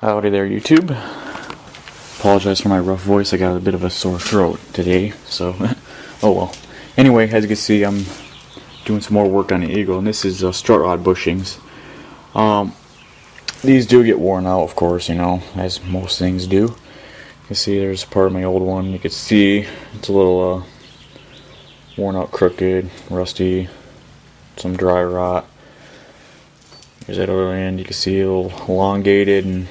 Howdy there, YouTube. Apologize for my rough voice. I got a bit of a sore throat today, so oh well. Anyway, as you can see, I'm doing some more work on the Eagle, and this is strut rod bushings. These do get worn out, of course, you know, as most things do. You can see there's part of my old one. You can see it's a little worn out, crooked, rusty, some dry rot. There's that other end. You can see a little elongated and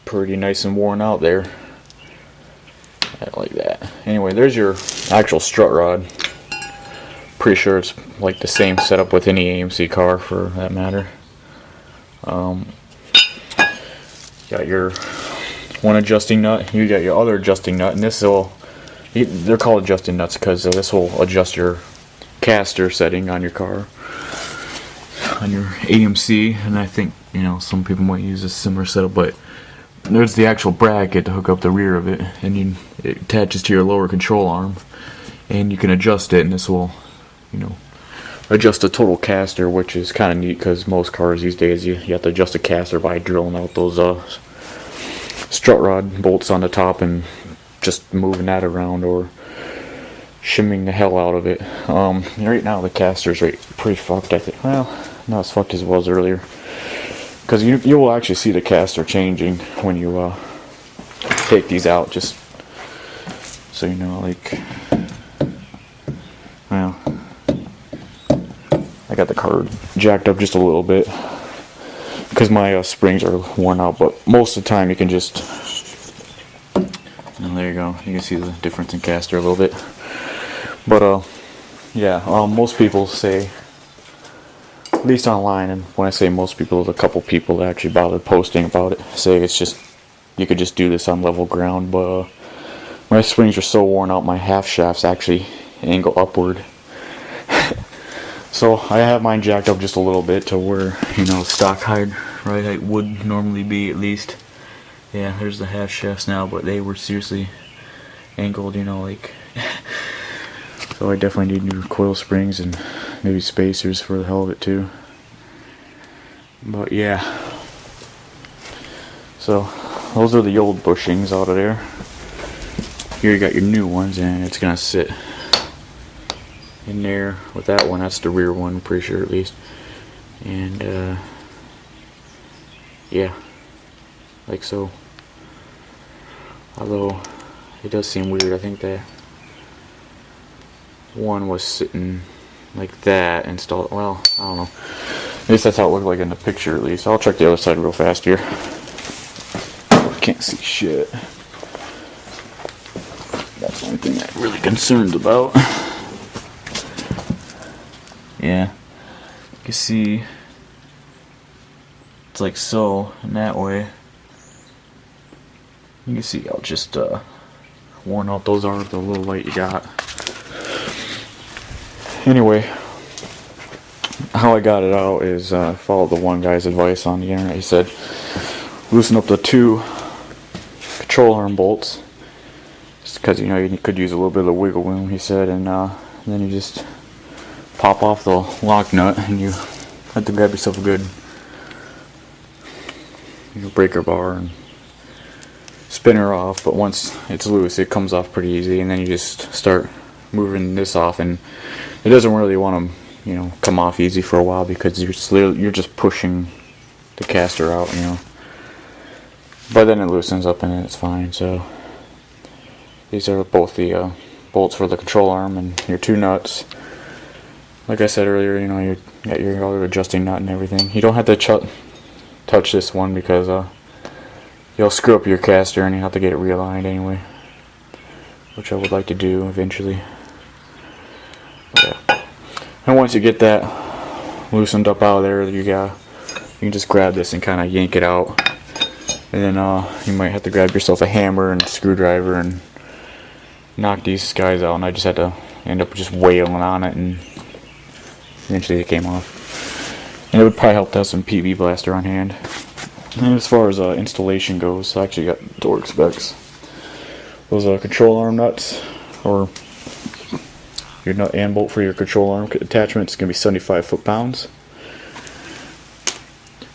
pretty nice and worn out there. Like that. Anyway, there's your actual strut rod. Pretty sure it's like the same setup with any AMC car for that matter. Got your one adjusting nut. You got your other adjusting nut, and this will, they're called adjusting nuts because this will adjust your caster setting on your car, on your AMC. And I think, you know, some people might use a similar setup, but there's the actual bracket to hook up the rear of it, and it attaches to your lower control arm, and you can adjust it, and this will, you know, adjust the total caster, which is kind of neat because most cars these days you have to adjust the caster by drilling out those strut rod bolts on the top and just moving that around or shimming the hell out of it. Right now the caster's pretty fucked, I think. Well, not as fucked as it was earlier, because you will actually see the caster changing when you take these out, just so you know. Like, well, I got the car jacked up just a little bit because my springs are worn out, but most of the time you can just, there you go, you can see the difference in caster a little bit. But yeah, most people say, at least online, and when I say most people, there's a couple people that actually bothered posting about it, say it's just, you could just do this on level ground. But my springs are so worn out, my half shafts actually angle upward. So I have mine jacked up just a little bit to where, you know, stock height would normally be, at least. Yeah, there's the half shafts now, but they were seriously angled, you know, like so I definitely need new coil springs and maybe spacers for the hell of it too. But yeah, so those are the old bushings out of there. Here you got your new ones, and it's gonna sit in there with that one. That's the rear one, I'm pretty sure, at least. And yeah, like so. Although it does seem weird, I think that one was sitting like that installed. Well, I don't know. At least that's how it looked like in the picture, at least. I'll check the other side real fast here. Can't see shit. That's the only thing I'm really concerned about. Yeah, you can see it's like so, in that way. You can see how just worn out those are with the little light you got. Anyway, how I got it out is followed the one guy's advice on the internet. He said loosen up the two control arm bolts, just because, you know, you could use a little bit of wiggle room, he said, and then you just pop off the lock nut, and you have to grab yourself a good, you know, breaker bar and spin her off. But once it's loose, it comes off pretty easy, and then you just start moving this off, and it doesn't really want to, you know, come off easy for a while because you're just pushing the caster out, you know. But then it loosens up and it's fine. So these are both the bolts for the control arm and your two nuts. Like I said earlier, you know, you got your other adjusting nut and everything. You don't have to touch this one because you'll screw up your caster and you have to get it realigned anyway, which I would like to do eventually. Yeah. And once you get that loosened up out of there, you can just grab this and kind of yank it out, and then you might have to grab yourself a hammer and a screwdriver and knock these guys out. And I just had to end up just wailing on it, and eventually it came off. And it would probably help to have some PV blaster on hand. And as far as installation goes, I actually got torque specs. Those control arm nuts, or your nut and bolt for your control arm attachment, is going to be 75 foot-pounds.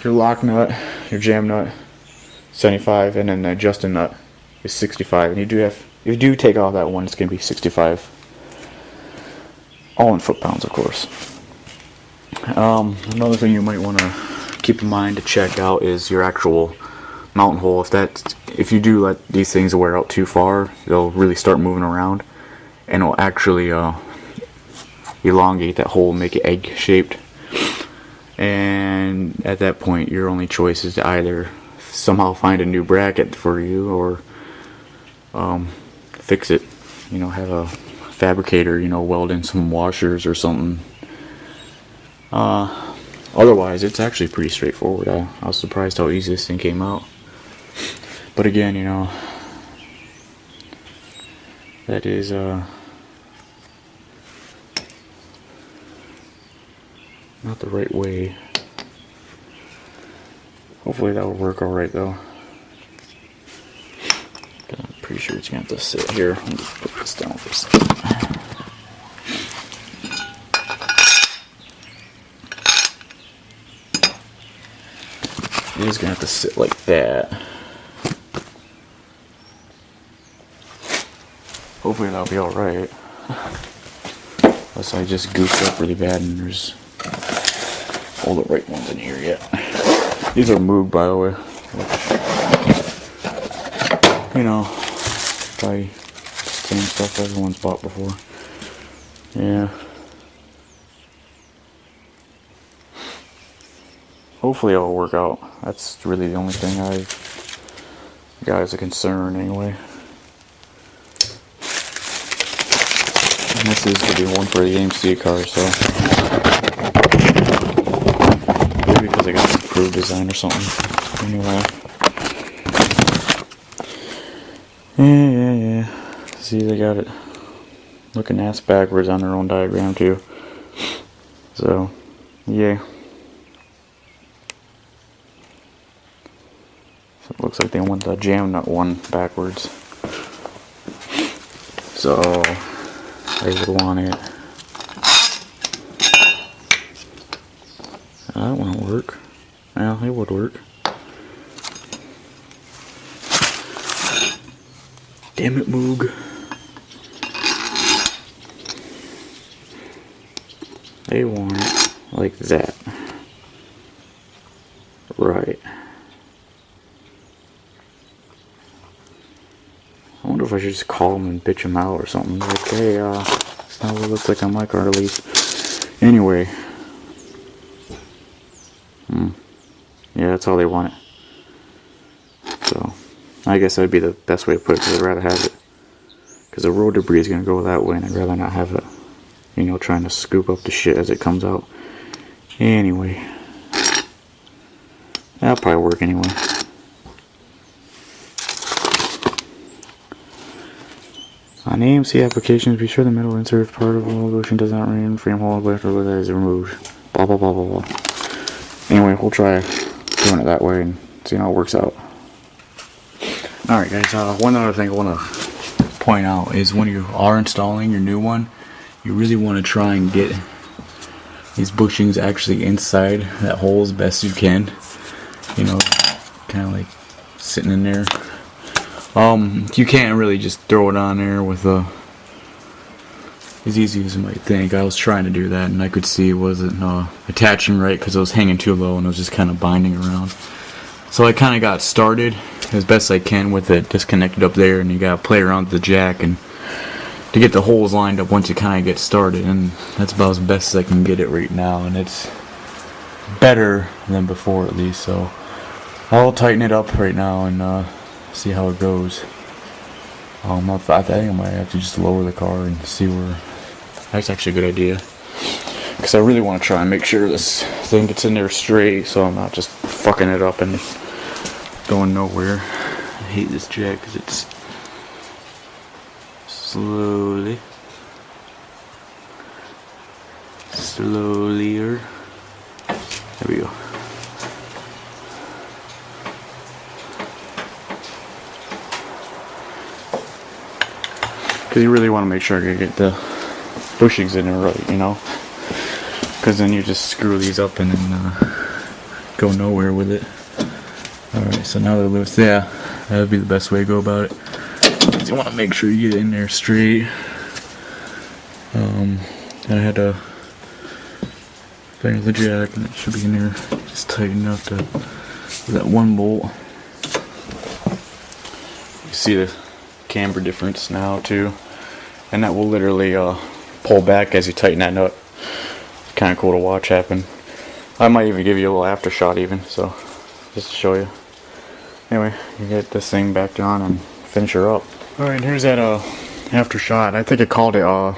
your lock nut, your jam nut, 75, and then the adjusting nut is 65. And if you do take off that one, it's gonna be 65. All in foot-pounds, of course. Another thing you might want to keep in mind to check out is your actual mountain hole. If you do let these things wear out too far, they'll really start moving around, and it'll actually elongate that hole and make it egg-shaped. And at that point, your only choice is to either somehow find a new bracket for you or fix it. Have a fabricator, weld in some washers or something. Otherwise, it's actually pretty straightforward. I was surprised how easy this thing came out. But again, that is not the right way. Hopefully that will work alright though. I'm pretty sure it's gonna have to sit here. Let me put this down for a second. It is gonna have to sit like that. Hopefully that'll be alright. Unless I just goofed up really bad and there's all the right ones in here yet. These are Moog, by the way. Probably same stuff everyone's bought before. Yeah. Hopefully it'll work out. That's really the only thing I've got as a concern anyway. And this is going to be one for the AMC car, so maybe because I got some improved design or something. Anyway. Yeah. See, they got it looking ass backwards on their own diagram too. So, yeah. So it looks like they want the jam nut one backwards. So they would want it. That won't work. Well, it would work. Damn it, Moog. They want it like that. Right. I wonder if I should just call them and bitch them out or something. Like, hey, that's not what it looks like on my car, at least. Anyway. Yeah, that's how they want it. So, I guess that'd be the best way to put it, because I'd rather have it. Because the road debris is going to go that way, and I'd rather not have it, trying to scoop up the shit as it comes out. Anyway. That'll probably work anyway. On AMC applications, be sure the metal insert part of the motion does not remain in the frame hole after that is removed. Blah blah blah blah blah. Anyway, we'll try doing it that way and see how it works out. Alright guys, one other thing I want to point out is when you are installing your new one, you really want to try and get these bushings actually inside that hole as best you can. Kind of like sitting in there. You can't really just throw it on there with as easy as you might think. I was trying to do that and I could see it wasn't attaching right because it was hanging too low and it was just kind of binding around. So I kind of got started as best I can with it disconnected up there, and you gotta play around with the jack and to get the holes lined up once you kind of get started, and that's about as best as I can get it right now, and it's better than before at least. So I'll tighten it up right now and see how it goes. I think I might have to just lower the car and see where. That's actually a good idea, because I really want to try and make sure this thing gets in there straight, so I'm not just fucking it up and going nowhere. I hate this jack because it's slowlier. There we go. Because you really want to make sure you get the bushings in there right, because then you just screw these up and then go nowhere with it. Alright, so now they're loose. Yeah, that would be the best way to go about it. You want to make sure you get in there straight. I had to find the jack, and it should be in there just tight enough to that one bolt. You see the camber difference now too, and that will literally pull back as you tighten that nut. Kind of cool to watch happen. I might even give you a little after shot even, so just to show you. Anyway, you get this thing back on and finish her up. Alright, here's that after shot. I think I called it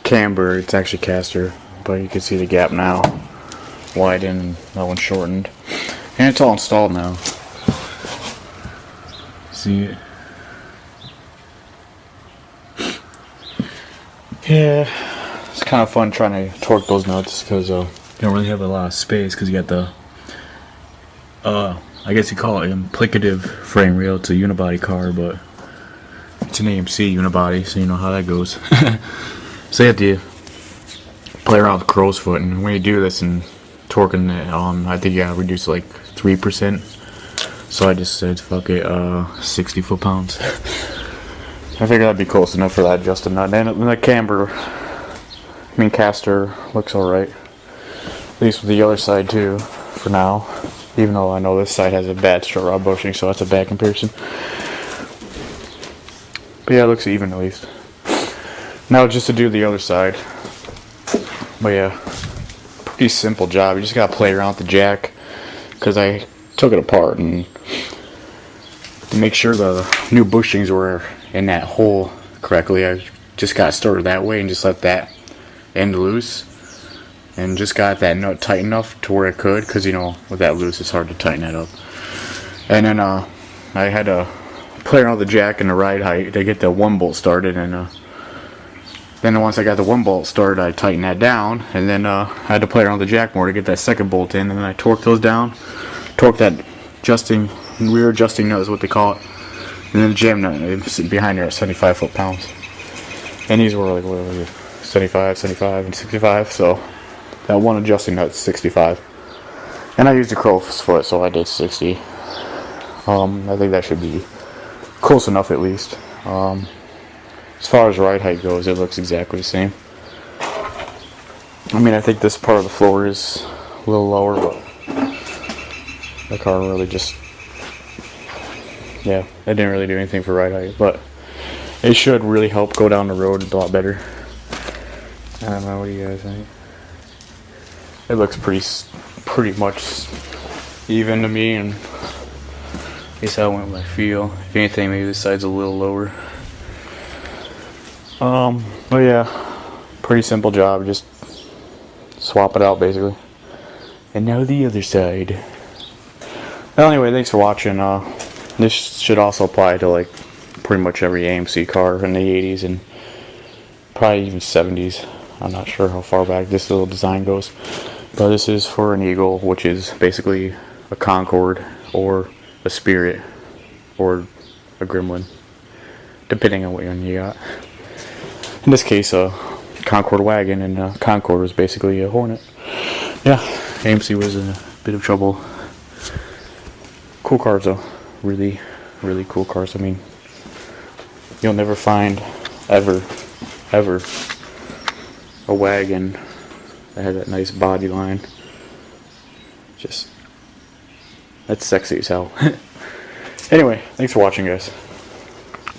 camber. It's actually caster, but you can see the gap now widened and that one shortened, and it's all installed now. See it? Yeah, it's kind of fun trying to torque those nuts because you don't really have a lot of space because you got the I guess you call it implicative frame rail. It's a unibody car, but it's an AMC unibody, so you know how that goes. So you have to play around with crow's foot, and when you do this and torquing it, I think you gotta reduce it like 3%. So I just said fuck it, 60 foot-pounds. I figured that'd be close enough for that adjusted nut. And the camber, caster looks alright. At least with the other side too, for now. Even though I know this side has a bad strut rod bushing, so that's a bad comparison. But yeah, it looks even at least. Now just to do the other side. But yeah, pretty simple job. You just gotta play around with the jack, because I took it apart and to make sure the new bushings were in that hole correctly, I just got started that way and just let that end loose and just got that nut tight enough to where it could, because you know with that loose it's hard to tighten that up. And then I had to play around with the jack and the ride height to get the one bolt started, and then once I got the one bolt started I tightened that down, and then I had to play around with the jack more to get that second bolt in, and then I torqued those down, torqued that rear adjusting nut is what they call it, and then the jam nut sitting behind there at 75 foot-pounds. And these were like, what was it, 75, 75, and 65, so that one adjusting nut is 65. And I used a crow's foot, so I did 60. I think that should be close enough at least. As far as ride height goes, it looks exactly the same. I think this part of the floor is a little lower, but the car really just, yeah, it didn't really do anything for ride height, but it should really help go down the road a lot better. I don't know, what do you guys think? It looks pretty much even to me, and I guess I went with my feel. If anything, maybe this side's a little lower. But yeah, pretty simple job. Just swap it out basically. And now the other side. Well, anyway, thanks for watching. This should also apply to like pretty much every AMC car in the 80s and probably even 70s. I'm not sure how far back this little design goes. But this is for an Eagle, which is basically a Concorde or a Spirit or a Gremlin, depending on what one you got. In this case, a Concorde wagon, and a Concorde was basically a Hornet. Yeah, AMC was in a bit of trouble. Cool cars though, really, really cool cars. You'll never find ever a wagon that had that nice body line. Just, that's sexy as hell. Anyway, thanks for watching, guys.